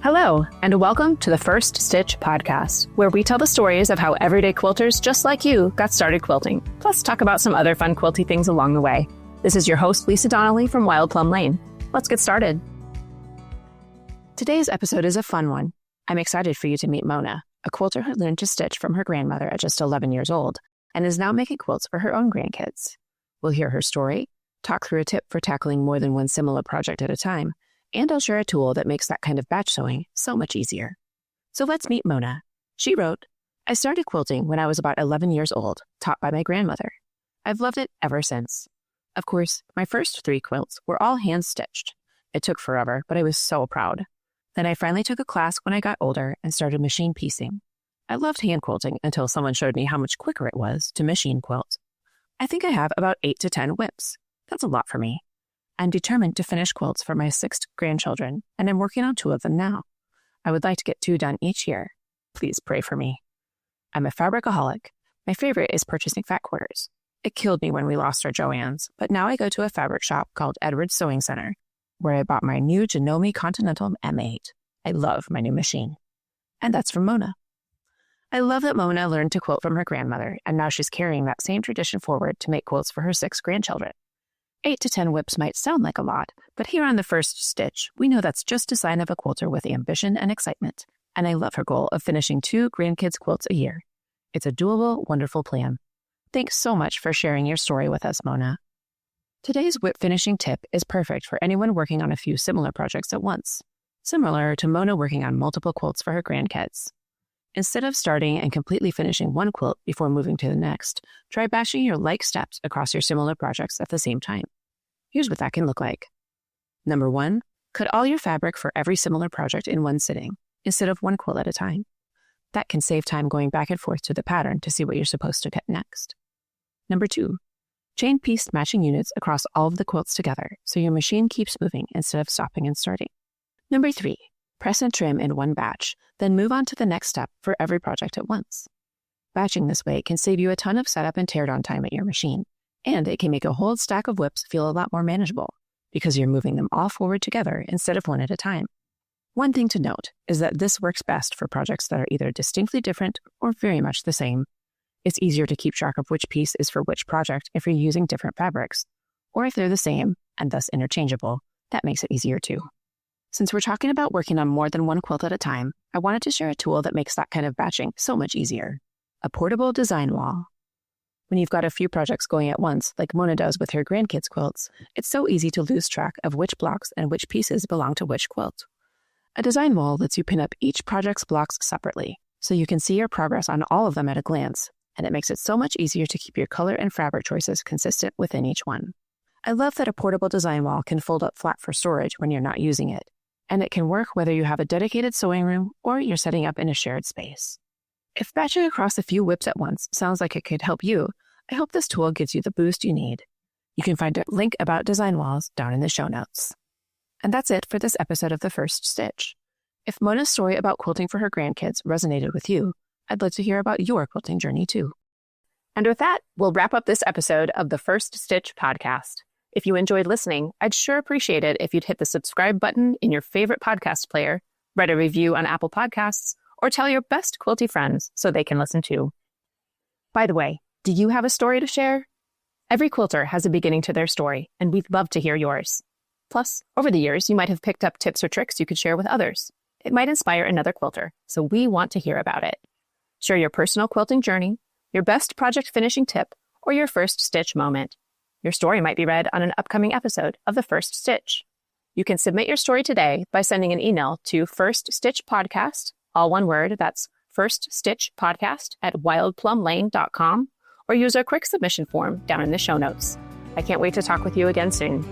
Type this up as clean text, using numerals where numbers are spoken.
Hello, and welcome to the First Stitch podcast, where we tell the stories of how everyday quilters just like you got started quilting, plus talk about some other fun quilty things along the way. This is your host, Lisa Donnelly from Wild Plum Lane. Let's get started. Today's episode is a fun one. I'm excited for you to meet Mona, a quilter who learned to stitch from her grandmother at just 11 years old and is now making quilts for her own grandkids. We'll hear her story, talk through a tip for tackling more than one similar project at a time, and I'll share a tool that makes that kind of batch sewing so much easier. So let's meet Mona. She wrote, "I started quilting when I was about 11 years old, taught by my grandmother. I've loved it ever since. Of course, my first 3 quilts were all hand-stitched. It took forever, but I was so proud. Then I finally took a class when I got older and started machine piecing. I loved hand quilting until someone showed me how much quicker it was to machine quilt. I think I have about 8 to 10 WIPs. That's a lot for me. I'm determined to finish quilts for my 6 grandchildren, and I'm working on 2 of them now. I would like to get 2 done each year. Please pray for me. I'm a fabricaholic. My favorite is purchasing fat quarters. It killed me when we lost our Joann's, but now I go to a fabric shop called Edwards Sewing Center, where I bought my new Janome Continental M8. I love my new machine." And that's from Mona. I love that Mona learned to quilt from her grandmother, and now she's carrying that same tradition forward to make quilts for her 6 grandchildren. 8 to 10 WIPs might sound like a lot, but here on the First Stitch, we know that's just a sign of a quilter with ambition and excitement, and I love her goal of finishing 2 grandkids' quilts a year. It's a doable, wonderful plan. Thanks so much for sharing your story with us, Mona. Today's WIP finishing tip is perfect for anyone working on a few similar projects at once, similar to Mona working on multiple quilts for her grandkids. Instead of starting and completely finishing one quilt before moving to the next, try batching your like steps across your similar projects at the same time. Here's what that can look like. Number 1, cut all your fabric for every similar project in one sitting, instead of one quilt at a time. That can save time going back and forth to the pattern to see what you're supposed to cut next. Number 2, chain piece matching units across all of the quilts together so your machine keeps moving instead of stopping and starting. Number 3, press and trim in one batch, then move on to the next step for every project at once. Batching this way can save you a ton of setup and teardown time at your machine, and it can make a whole stack of WIPs feel a lot more manageable because you're moving them all forward together instead of one at a time. One thing to note is that this works best for projects that are either distinctly different or very much the same. It's easier to keep track of which piece is for which project if you're using different fabrics, or if they're the same and thus interchangeable, that makes it easier too. Since we're talking about working on more than one quilt at a time, I wanted to share a tool that makes that kind of batching so much easier. A portable design wall. When you've got a few projects going at once, like Mona does with her grandkids' quilts, it's so easy to lose track of which blocks and which pieces belong to which quilt. A design wall lets you pin up each project's blocks separately, so you can see your progress on all of them at a glance, and it makes it so much easier to keep your color and fabric choices consistent within each one. I love that a portable design wall can fold up flat for storage when you're not using it, and it can work whether you have a dedicated sewing room or you're setting up in a shared space. If batching across a few WIPs at once sounds like it could help you, I hope this tool gives you the boost you need. You can find a link about design walls down in the show notes. And that's it for this episode of The First Stitch. If Mona's story about quilting for her grandkids resonated with you, I'd love to hear about your quilting journey too. And with that, we'll wrap up this episode of the First Stitch podcast. If you enjoyed listening, I'd sure appreciate it if you'd hit the subscribe button in your favorite podcast player, write a review on Apple Podcasts, or tell your best quilty friends so they can listen too. By the way, do you have a story to share? Every quilter has a beginning to their story, and we'd love to hear yours. Plus, over the years, you might have picked up tips or tricks you could share with others. It might inspire another quilter, so we want to hear about it. Share your personal quilting journey, your best project finishing tip, or your first stitch moment. Your story might be read on an upcoming episode of The First Stitch. You can submit your story today by sending an email to firststitchpodcast, all one word, that's firststitchpodcast@wildplumlane.com, or use our quick submission form down in the show notes. I can't wait to talk with you again soon.